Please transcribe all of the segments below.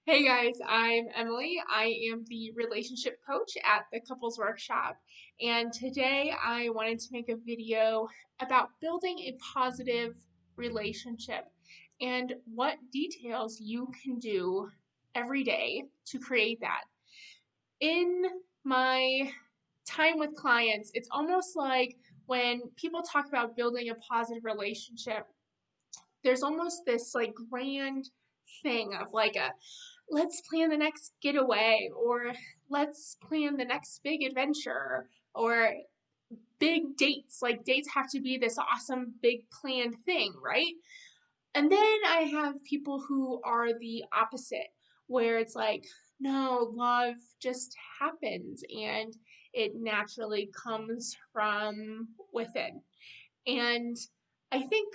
Hey guys, I'm Emily. I am the relationship coach at the Couples Workshop, and today I wanted to make a video about building a positive relationship and what details you can do every day to create that. In my time with clients, it's almost like when people talk about building a positive relationship, there's almost this like grand thing of like a let's plan the next getaway or let's plan the next big adventure or big dates. Like dates have to be this awesome big planned thing, right? And then I have people who are the opposite, where it's like, no, love just happens and it naturally comes from within. And I think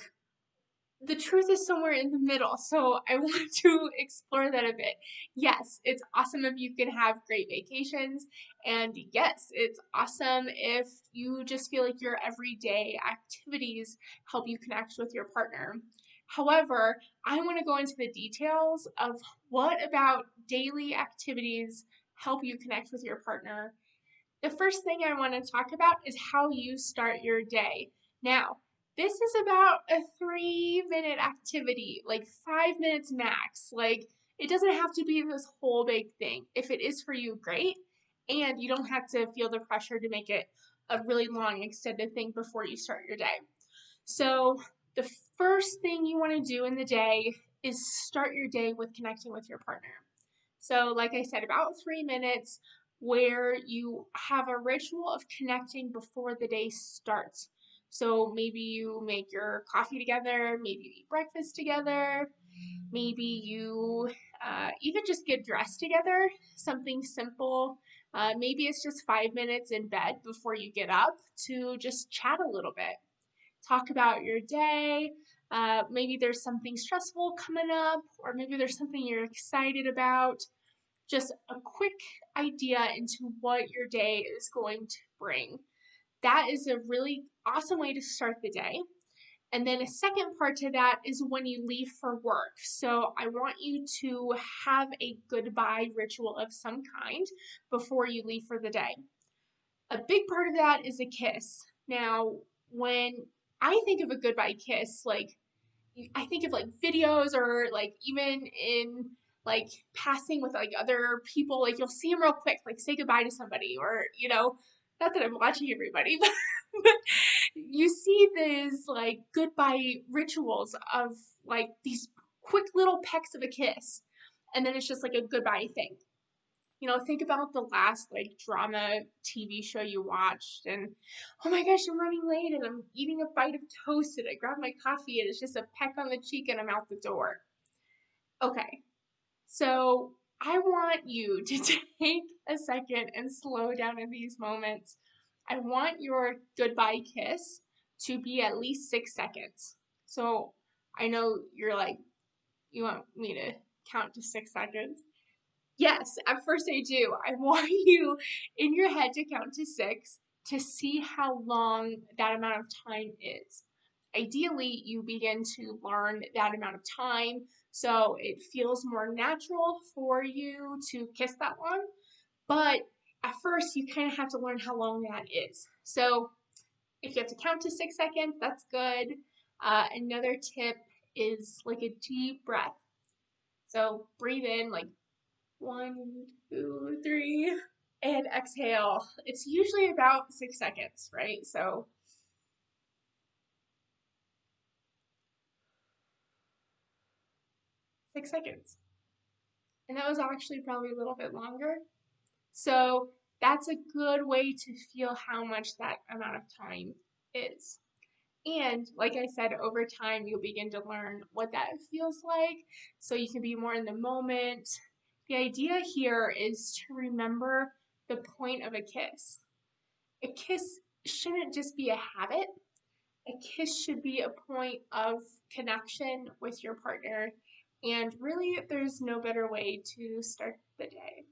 the truth is somewhere in the middle. So I want to explore that a bit. Yes, it's awesome if you can have great vacations. And yes, it's awesome if you just feel like your everyday activities help you connect with your partner. However, I want to go into the details of what about daily activities help you connect with your partner. The first thing I want to talk about is how you start your day. Now, this is about a 3 minute activity, like 5 minutes max. Like, it doesn't have to be this whole big thing. If it is for you, great. And you don't have to feel the pressure to make it a really long, extended thing before you start your day. So, the first thing you want to do in the day is start your day with connecting with your partner. So, like I said, about 3 minutes where you have a ritual of connecting before the day starts. So, maybe you make your coffee together, maybe you eat breakfast together, maybe you even just get dressed together, something simple. Maybe it's just 5 minutes in bed before you get up to just chat a little bit, talk about your day. Maybe there's something stressful coming up, or maybe there's something you're excited about. Just a quick idea into what your day is going to bring. That is a really awesome way to start the day. And then a second part to that is when you leave for work. So I want you to have a goodbye ritual of some kind before you leave for the day. A big part of that is a kiss. Now, when I think of a goodbye kiss, like I think of like videos or like even in like passing with like other people, like you'll see them real quick, like say goodbye to somebody, or not that I'm watching everybody, but you see these like goodbye rituals of like these quick little pecks of a kiss, and then it's just like a goodbye thing. Think about the last like drama TV show you watched, and oh my gosh, I'm running late and I'm eating a bite of toast and I grab my coffee and it's just a peck on the cheek and I'm out the door. Okay, so I want you to take a second and slow down in these moments. I want your goodbye kiss to be at least 6 seconds. So I know you're like, you want me to count to 6 seconds? Yes, at first I do. I want you in your head to count to six to see how long that amount of time is. Ideally, you begin to learn that amount of time so it feels more natural for you to kiss that long. But at first, you kind of have to learn how long that is. So if you have to count to 6 seconds, that's good. Another tip is like a deep breath. So breathe in like 1, 2, 3, and exhale. It's usually about 6 seconds, right? So 6 seconds. And that was actually probably a little bit longer. So that's a good way to feel how much that amount of time is. And like I said, over time, you'll begin to learn what that feels like so you can be more in the moment. The idea here is to remember the point of a kiss. A kiss shouldn't just be a habit. A kiss should be a point of connection with your partner. And really, there's no better way to start the day.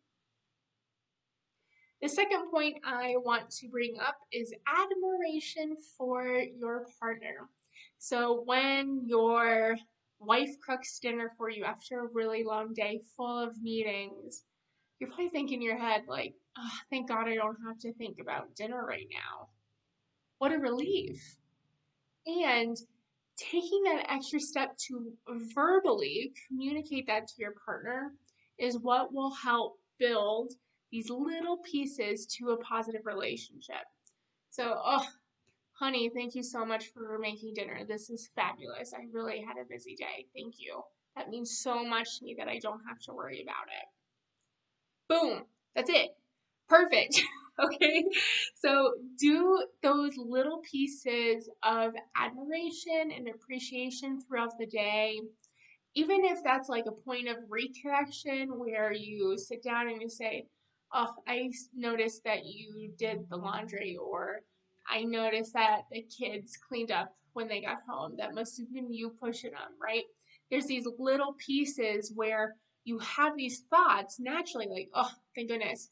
The second point I want to bring up is admiration for your partner. So when you're wife cooks dinner for you after a really long day full of meetings, you're probably thinking in your head, like, oh, thank God I don't have to think about dinner right now. What a relief. And taking that extra step to verbally communicate that to your partner is what will help build these little pieces to a positive relationship. So, oh, honey, thank you so much for making dinner. This is fabulous. I really had a busy day. Thank you. That means so much to me that I don't have to worry about it. Boom. That's it. Perfect. Okay. So do those little pieces of admiration and appreciation throughout the day. Even if that's like a point of reconnection where you sit down and you say, oh, I noticed that you did the laundry, or I noticed that the kids cleaned up when they got home. That must have been you pushing them, right? There's these little pieces where you have these thoughts naturally, like, oh, thank goodness.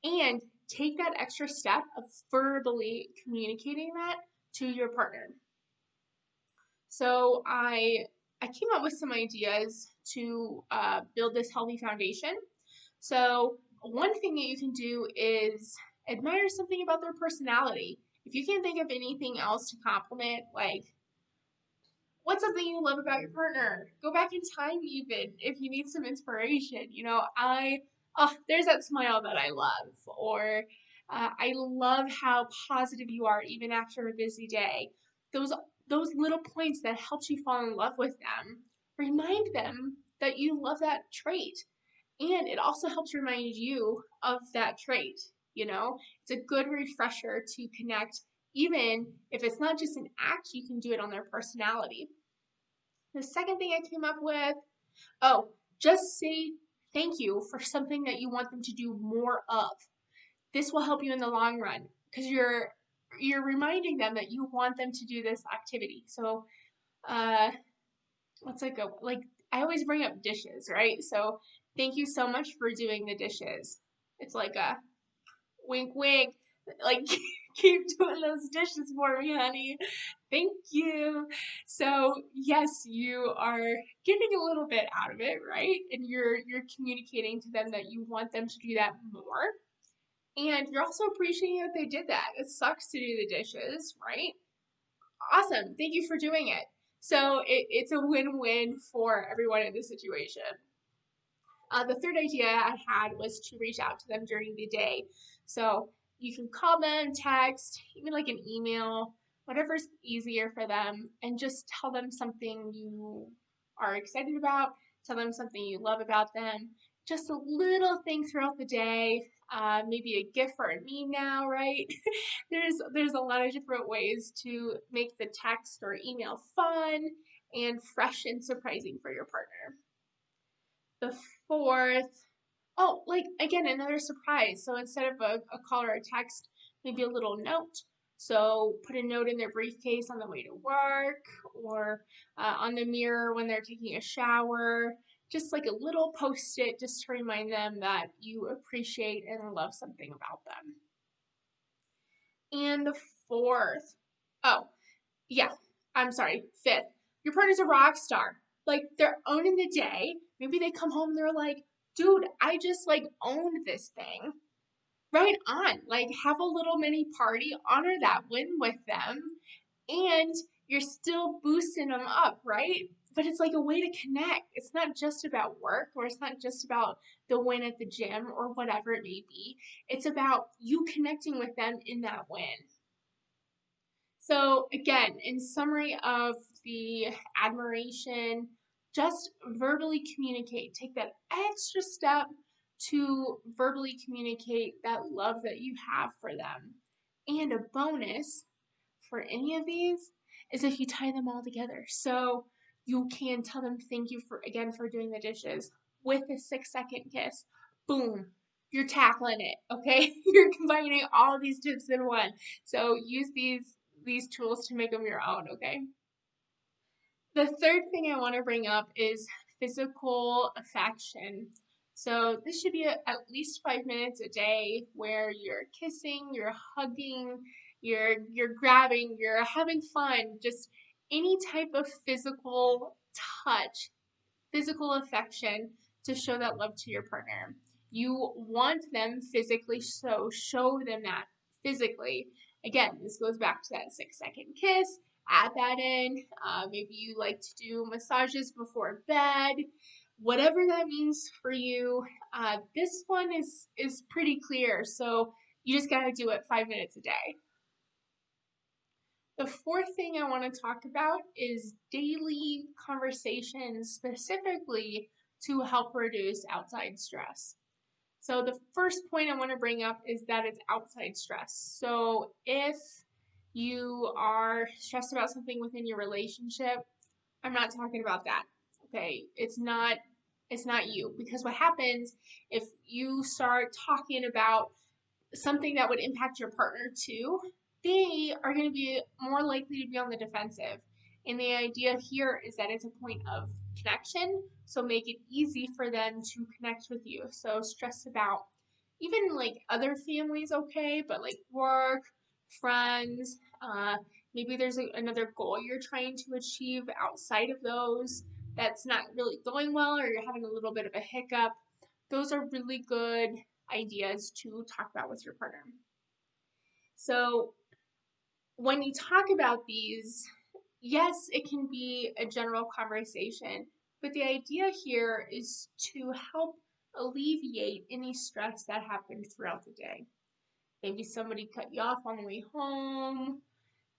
And take that extra step of verbally communicating that to your partner. So I came up with some ideas to build this healthy foundation. So one thing that you can do is admire something about their personality. If you can't think of anything else to compliment, like, what's something you love about your partner? Go back in time, even if you need some inspiration. Oh, there's that smile that I love, or I love how positive you are even after a busy day. Those those little points that helped you fall in love with them, remind them that you love that trait, and it also helps remind you of that trait. It's a good refresher to connect, even if it's not just an act, you can do it on their personality. The second thing I came up with, oh, just say thank you for something that you want them to do more of. This will help you in the long run because you're reminding them that you want them to do this activity. So, let's go. Like, I always bring up dishes, right? So, thank you so much for doing the dishes. It's like a wink, wink. Like, keep doing those dishes for me, honey. Thank you. So, yes, you are getting a little bit out of it, right? And you're communicating to them that you want them to do that more. And you're also appreciating that they did that. It sucks to do the dishes, right? Awesome. Thank you for doing it. So it's a win-win for everyone in this situation. The third idea I had was to reach out to them during the day. So you can call them, text, even like an email, whatever's easier for them, and just tell them something you are excited about, tell them something you love about them. Just a little thing throughout the day, maybe a gift or a meme now, right? there's a lot of different ways to make the text or email fun and fresh and surprising for your partner. The fourth, oh, like again, another surprise. So instead of a call or a text, maybe a little note. So put a note in their briefcase on the way to work, or on the mirror when they're taking a shower. Just like a little post-it just to remind them that you appreciate and love something about them. And the fourth, oh, yeah, I'm sorry, fifth, your partner's a rock star. Like, they're owning the day. Maybe they come home and they're like, dude, I just like owned this thing. Right on. Like, have a little mini party, honor that win with them, and you're still boosting them up, right? But it's like a way to connect. It's not just about work, or it's not just about the win at the gym or whatever it may be. It's about you connecting with them in that win. So again, in summary of the admiration, just verbally communicate. Take that extra step to verbally communicate that love that you have for them. And a bonus for any of these is if you tie them all together. So you can tell them thank you for doing the dishes with a 6-second kiss. Boom. You're tackling it, okay? You're combining all of these tips in one. So use these tools to make them your own, okay? The third thing I want to bring up is physical affection. So this should be at least 5 minutes a day where you're kissing, you're hugging, you're grabbing, you're having fun, just any type of physical touch, physical affection to show that love to your partner. You want them physically, so show them that physically. Again, this goes back to that 6-second kiss. Add that in. Maybe you like to do massages before bed. Whatever that means for you. This one is pretty clear, so you just gotta do it 5 minutes a day. The fourth thing I want to talk about is daily conversations specifically to help reduce outside stress. So the first point I want to bring up is that it's outside stress. So if you are stressed about something within your relationship, I'm not talking about that. Okay, it's not you, because what happens if you start talking about something that would impact your partner too, they are going to be more likely to be on the defensive. And the idea here is that it's a point of connection, so make it easy for them to connect with you. So stress about even like other families, okay, but like work, friends, maybe there's another goal you're trying to achieve outside of those that's not really going well, or you're having a little bit of a hiccup. Those are really good ideas to talk about with your partner. So when you talk about these, yes, it can be a general conversation, but the idea here is to help alleviate any stress that happens throughout the day. Maybe somebody cut you off on the way home.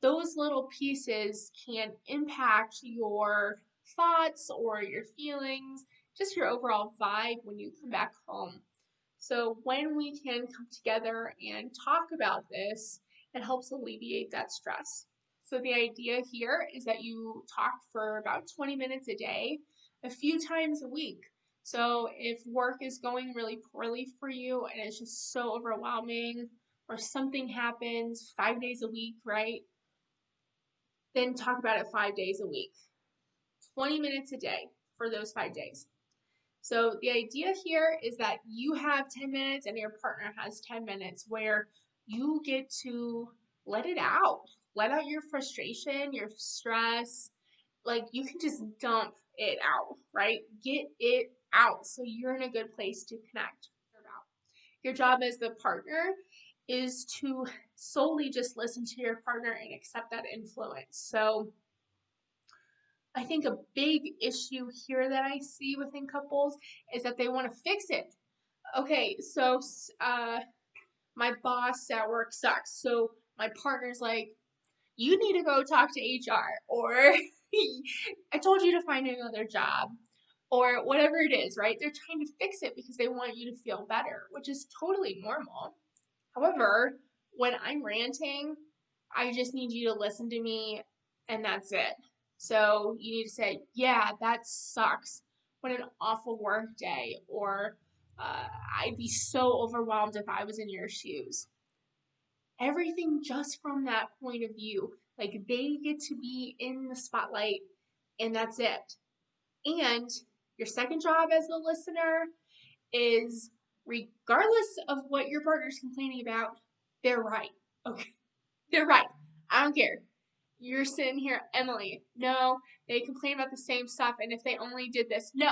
Those little pieces can impact your thoughts or your feelings, just your overall vibe when you come back home. So when we can come together and talk about this, it helps alleviate that stress. So the idea here is that you talk for about 20 minutes a day, a few times a week. So if work is going really poorly for you and it's just so overwhelming, or something happens 5 days a week, right? Then talk about it 5 days a week. 20 minutes a day for those 5 days. So the idea here is that you have 10 minutes and your partner has 10 minutes where you get to let it out. Let out your frustration, your stress. Like you can just dump it out, right? Get it out so you're in a good place to connect. Your job as the partner is to solely just listen to your partner and accept that influence. So I think a big issue here that I see within couples is that they want to fix it. Okay, so my boss at work sucks. So my partner's like, you need to go talk to HR, or I told you to find another job, or whatever it is, right? They're trying to fix it because they want you to feel better, which is totally normal. However, when I'm ranting, I just need you to listen to me, and that's it. So you need to say, yeah, that sucks. What an awful work day. Or I'd be so overwhelmed if I was in your shoes. Everything just from that point of view. Like they get to be in the spotlight, and that's it. And your second job as a listener is, regardless of what your partner's complaining about, they're right. Okay. They're right. I don't care. You're sitting here, Emily. No, they complain about the same stuff, and if they only did this, no,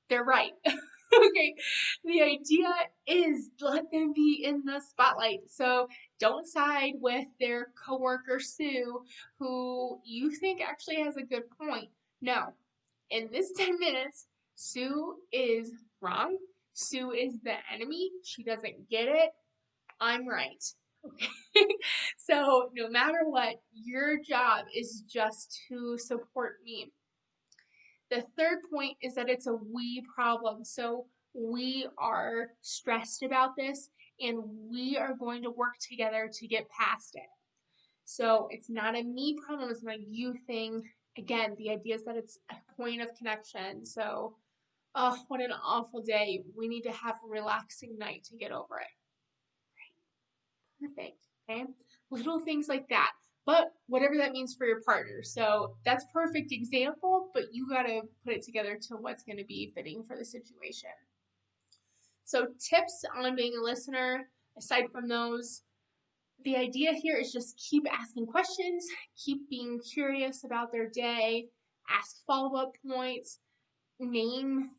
they're right. Okay. The idea is let them be in the spotlight. So don't side with their coworker Sue, who you think actually has a good point. No. In this 10 minutes, Sue is wrong. Sue is the enemy. She doesn't get it. I'm right. Okay. So no matter what, your job is just to support me. The third point is that it's a we problem. So we are stressed about this and we are going to work together to get past it. So it's not a me problem, it's not a you thing. Again, the idea is that it's a point of connection. So, oh, what an awful day. We need to have a relaxing night to get over it. Perfect. Okay. Little things like that. But whatever that means for your partner. So that's perfect example, but you got to put it together to what's going to be fitting for the situation. So tips on being a listener, aside from those, the idea here is just keep asking questions, keep being curious about their day, ask follow-up points, name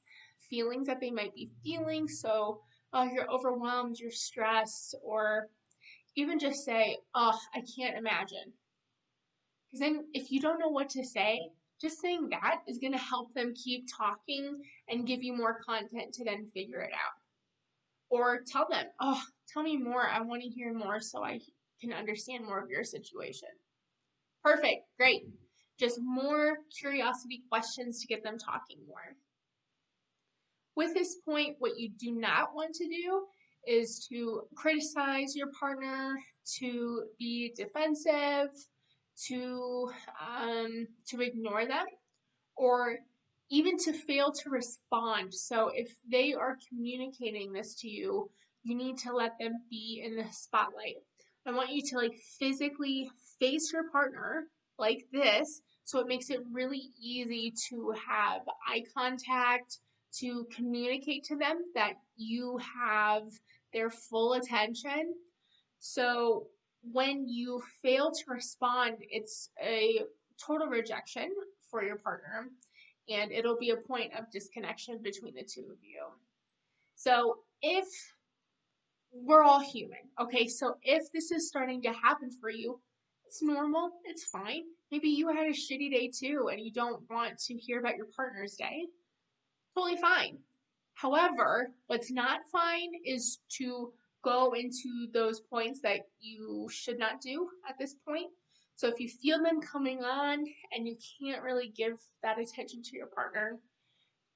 feelings that they might be feeling. So, oh, you're overwhelmed, you're stressed, or even just say, oh, I can't imagine. Because then if you don't know what to say, just saying that is going to help them keep talking and give you more content to then figure it out. Or tell them, oh, tell me more. I want to hear more so I can understand more of your situation. Perfect. Great. Just more curiosity questions to get them talking more. With this point, what you do not want to do is to criticize your partner, to be defensive, to ignore them, or even to fail to respond. So if they are communicating this to you, you need to let them be in the spotlight. I want you to physically face your partner like this, so it makes it really easy to have eye contact, to communicate to them that you have their full attention. So when you fail to respond, it's a total rejection for your partner, and it'll be a point of disconnection between the two of you. So if we're all human, okay, so if this is starting to happen for you, it's normal, it's fine. Maybe you had a shitty day too and you don't want to hear about your partner's day. Totally fine. However, what's not fine is to go into those points that you should not do at this point. So if you feel them coming on and you can't really give that attention to your partner,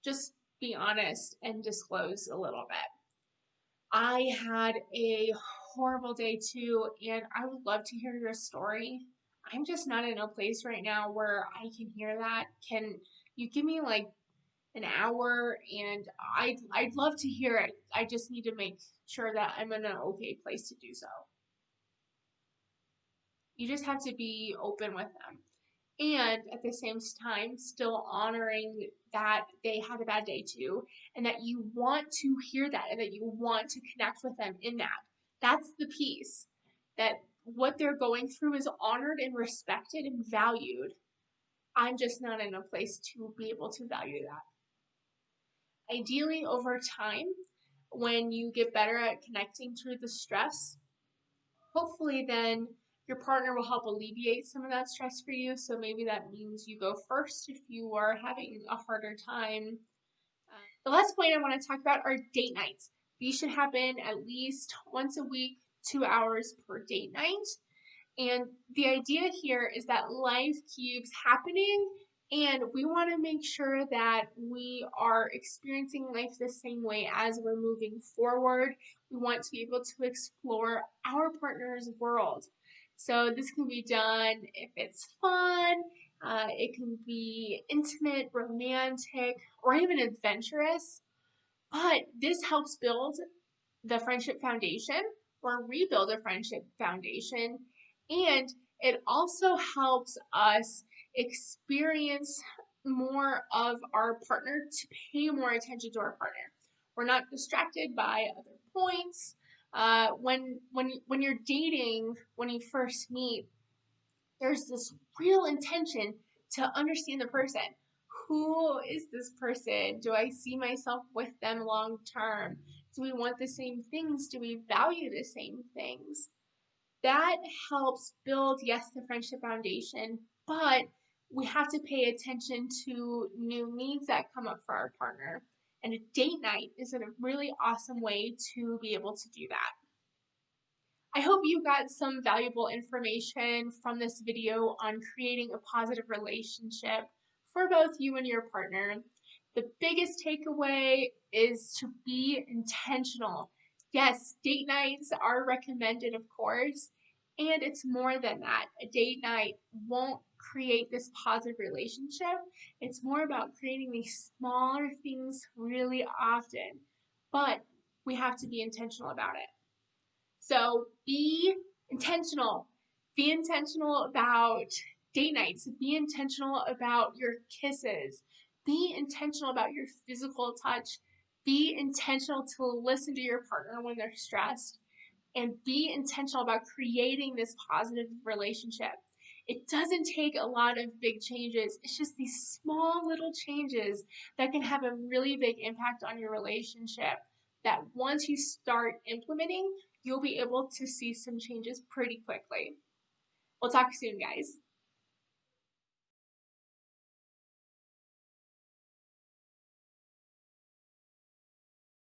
just be honest and disclose a little bit. I had a horrible day too, and I would love to hear your story. I'm just not in a place right now where I can hear that. Can you give me an hour, and I'd love to hear it. I just need to make sure that I'm in an okay place to do so. You just have to be open with them. And at the same time, still honoring that they had a bad day too, and that you want to hear that and that you want to connect with them in that. That's the piece, that what they're going through is honored and respected and valued. I'm just not in a place to be able to value that. Ideally, over time, when you get better at connecting through the stress, hopefully then your partner will help alleviate some of that stress for you. So maybe that means you go first if you are having a harder time. The last point I want to talk about are date nights. These should happen at least once a week, 2 hours per date night. And the idea here is that life keeps happening, and we want to make sure that we are experiencing life the same way as we're moving forward. We want to be able to explore our partner's world. So this can be done if it's fun, it can be intimate, romantic, or even adventurous. But this helps build the friendship foundation or rebuild a friendship foundation. And it also helps us experience more of our partner, to pay more attention to our partner. We're not distracted by other points. When you're dating, when you first meet, there's this real intention to understand the person. Who is this person? Do I see myself with them long term? Do we want the same things? Do we value the same things? That helps build, yes, the friendship foundation, but we have to pay attention to new needs that come up for our partner. And a date night is a really awesome way to be able to do that. I hope you got some valuable information from this video on creating a positive relationship for both you and your partner. The biggest takeaway is to be intentional. Yes, date nights are recommended, of course, and it's more than that. A date night won't create this positive relationship. It's more about creating these smaller things really often, but we have to be intentional about it. So be intentional. Be intentional about date nights. Be intentional about your kisses. Be intentional about your physical touch. Be intentional to listen to your partner when they're stressed. And be intentional about creating this positive relationship. It doesn't take a lot of big changes. It's just these small little changes that can have a really big impact on your relationship that once you start implementing, you'll be able to see some changes pretty quickly. We'll talk soon, guys.